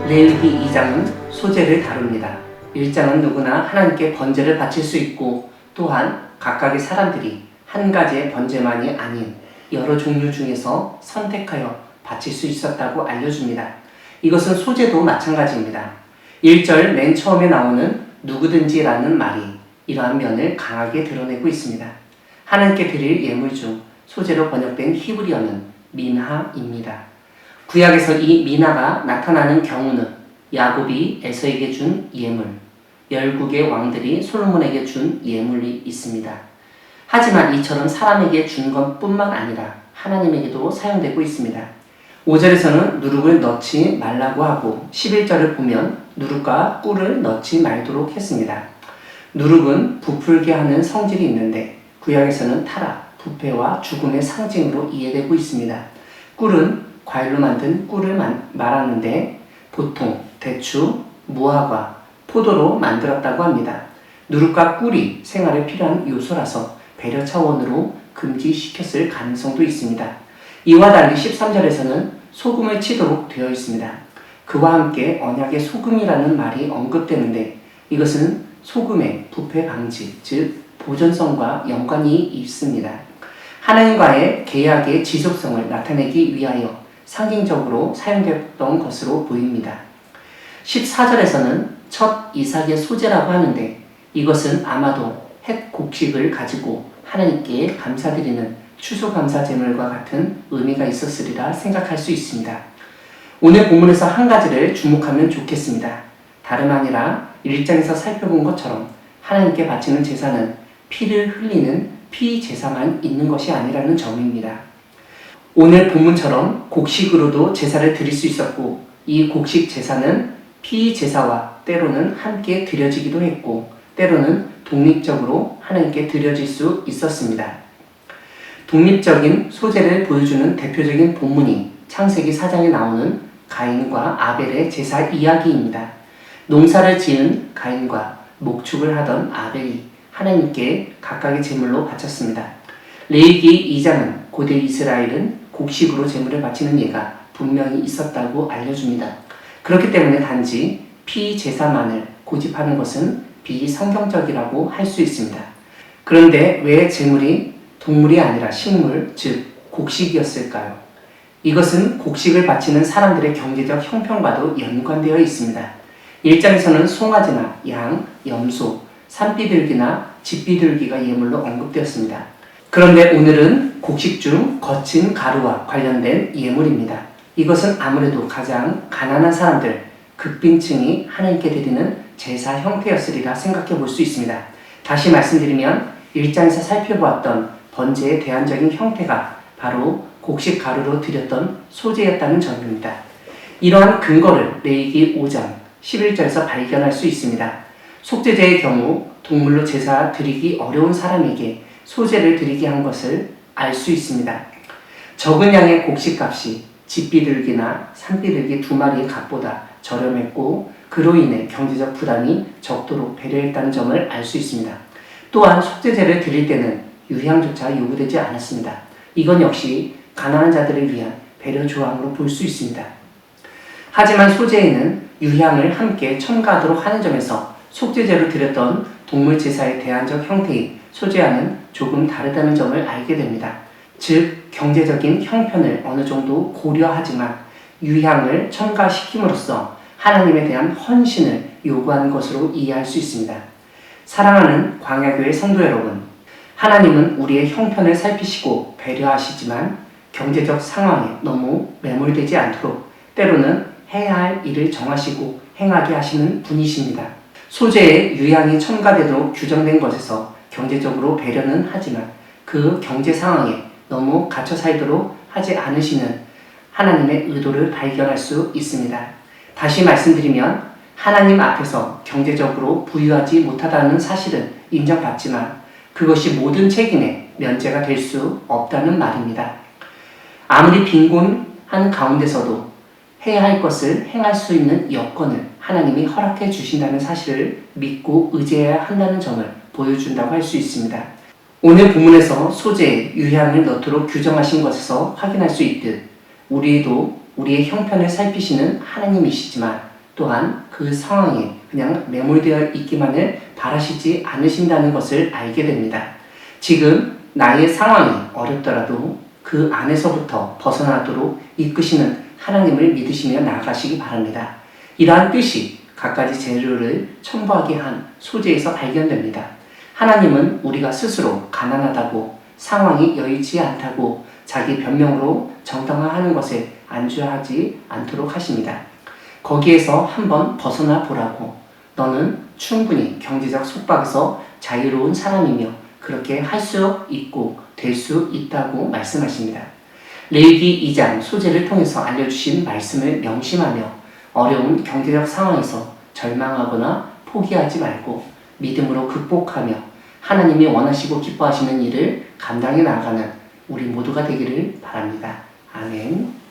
레위기 2장은 소재를 다룹니다. 1장은 누구나 하나님께 번제를 바칠 수 있고 또한 각각의 사람들이 한 가지의 번제만이 아닌 여러 종류 중에서 선택하여 바칠 수 있었다고 알려줍니다. 이것은 소재도 마찬가지입니다. 1절 맨 처음에 나오는 누구든지라는 말이 이러한 면을 강하게 드러내고 있습니다. 하나님께 드릴 예물 중 소재로 번역된 히브리어는 민하입니다. 구약에서 이 미나가 나타나는 경우는 야곱이 에서에게 준 예물, 열국의 왕들이 솔로몬에게 준 예물이 있습니다. 하지만 이처럼 사람에게 준 것뿐만 아니라 하나님에게도 사용되고 있습니다. 5절에서는 누룩을 넣지 말라고 하고 11절을 보면 누룩과 꿀을 넣지 말도록 했습니다. 누룩은 부풀게 하는 성질이 있는데 구약에서는 타락, 부패와 죽음의 상징으로 이해되고 있습니다. 꿀은 과일로 만든 꿀을 말하는데 보통 대추, 무화과, 포도로 만들었다고 합니다. 누룩과 꿀이 생활에 필요한 요소라서 배려 차원으로 금지시켰을 가능성도 있습니다. 이와 달리 13절에서는 소금을 치도록 되어 있습니다. 그와 함께 언약의 소금이라는 말이 언급되는데 이것은 소금의 부패 방지, 즉 보존성과 연관이 있습니다. 하나님과의 계약의 지속성을 나타내기 위하여 상징적으로 사용됐던 것으로 보입니다. 14절에서는 첫 이삭의 소재라고 하는데 이것은 아마도 햇 곡식을 가지고 하나님께 감사드리는 추수감사 제물과 같은 의미가 있었으리라 생각할 수 있습니다. 오늘 본문에서 한 가지를 주목하면 좋겠습니다. 다름 아니라 1장에서 살펴본 것처럼 하나님께 바치는 제사는 피를 흘리는 피 제사만 있는 것이 아니라는 점입니다. 오늘 본문처럼 곡식으로도 제사를 드릴 수 있었고 이 곡식 제사는 피 제사와 때로는 함께 드려지기도 했고 때로는 독립적으로 하나님께 드려질 수 있었습니다. 독립적인 소재를 보여주는 대표적인 본문이 창세기 4장에 나오는 가인과 아벨의 제사 이야기입니다. 농사를 지은 가인과 목축을 하던 아벨이 하나님께 각각의 제물로 바쳤습니다. 레위기 2장은 고대 이스라엘은 곡식으로 제물을 바치는 예가 분명히 있었다고 알려줍니다. 그렇기 때문에 단지 피 제사만을 고집하는 것은 비성경적이라고 할 수 있습니다. 그런데 왜 제물이 동물이 아니라 식물, 즉 곡식이었을까요? 이것은 곡식을 바치는 사람들의 경제적 형편과도 연관되어 있습니다. 1장에서는 송아지나 양, 염소, 산비둘기나 집비둘기가 예물로 언급되었습니다. 그런데 오늘은 곡식 중 거친 가루와 관련된 예물입니다. 이것은 아무래도 가장 가난한 사람들, 극빈층이 하나님께 드리는 제사 형태였으리라 생각해 볼 수 있습니다. 다시 말씀드리면 1장에서 살펴보았던 번제의 대안적인 형태가 바로 곡식 가루로 드렸던 소재였다는 점입니다. 이러한 근거를 레위기 5장 11절에서 발견할 수 있습니다. 속죄제의 경우 동물로 제사 드리기 어려운 사람에게 소재를 드리게 한 것을 알 수 있습니다. 적은 양의 곡식값이 집비둘기나 산비둘기 2마리의 값보다 저렴했고 그로 인해 경제적 부담이 적도록 배려했다는 점을 알 수 있습니다. 또한 속죄제를 드릴 때는 유향조차 요구되지 않았습니다. 이건 역시 가난한 자들을 위한 배려 조항으로 볼 수 있습니다. 하지만 소제에는 유향을 함께 첨가하도록 하는 점에서 속죄제로 드렸던 동물 제사의 대안적 형태인 소제와는 조금 다르다는 점을 알게 됩니다. 즉 경제적인 형편을 어느 정도 고려하지만 유향을 첨가시킴으로써 하나님에 대한 헌신을 요구하는 것으로 이해할 수 있습니다. 사랑하는 광야교회 성도 여러분, 하나님은 우리의 형편을 살피시고 배려하시지만 경제적 상황에 너무 매몰되지 않도록 때로는 해야 할 일을 정하시고 행하게 하시는 분이십니다. 소재에 유향이 첨가되도록 규정된 것에서 경제적으로 배려는 하지만 그 경제 상황에 너무 갇혀 살도록 하지 않으시는 하나님의 의도를 발견할 수 있습니다. 다시 말씀드리면 하나님 앞에서 경제적으로 부유하지 못하다는 사실은 인정받지만 그것이 모든 책임의 면제가 될 수 없다는 말입니다. 아무리 빈곤한 가운데서도 해야 할 것을 행할 수 있는 여건을 하나님이 허락해 주신다는 사실을 믿고 의지해야 한다는 점을 보여준다고 할 수 있습니다. 오늘 본문에서 소재에 유향을 넣도록 규정하신 것에서 확인할 수 있듯 우리도 우리의 형편을 살피시는 하나님이시지만 또한 그 상황에 그냥 매몰되어 있기만을 바라시지 않으신다는 것을 알게 됩니다. 지금 나의 상황이 어렵더라도 그 안에서부터 벗어나도록 이끄시는 하나님을 믿으시며 나아가시기 바랍니다. 이러한 뜻이 갖가지 재료를 첨부하게 한 소재에서 발견됩니다. 하나님은 우리가 스스로 가난하다고, 상황이 여의치 않다고 자기 변명으로 정당화하는 것에 안주하지 않도록 하십니다. 거기에서 한번 벗어나 보라고. 너는 충분히 경제적 속박에서 자유로운 사람이며 그렇게 할 수 있고 될 수 있다고 말씀하십니다. 레위기 2장 소재를 통해서 알려주신 말씀을 명심하며 어려운 경제적 상황에서 절망하거나 포기하지 말고 믿음으로 극복하며 하나님이 원하시고 기뻐하시는 일을 감당해 나가는 우리 모두가 되기를 바랍니다. 아멘.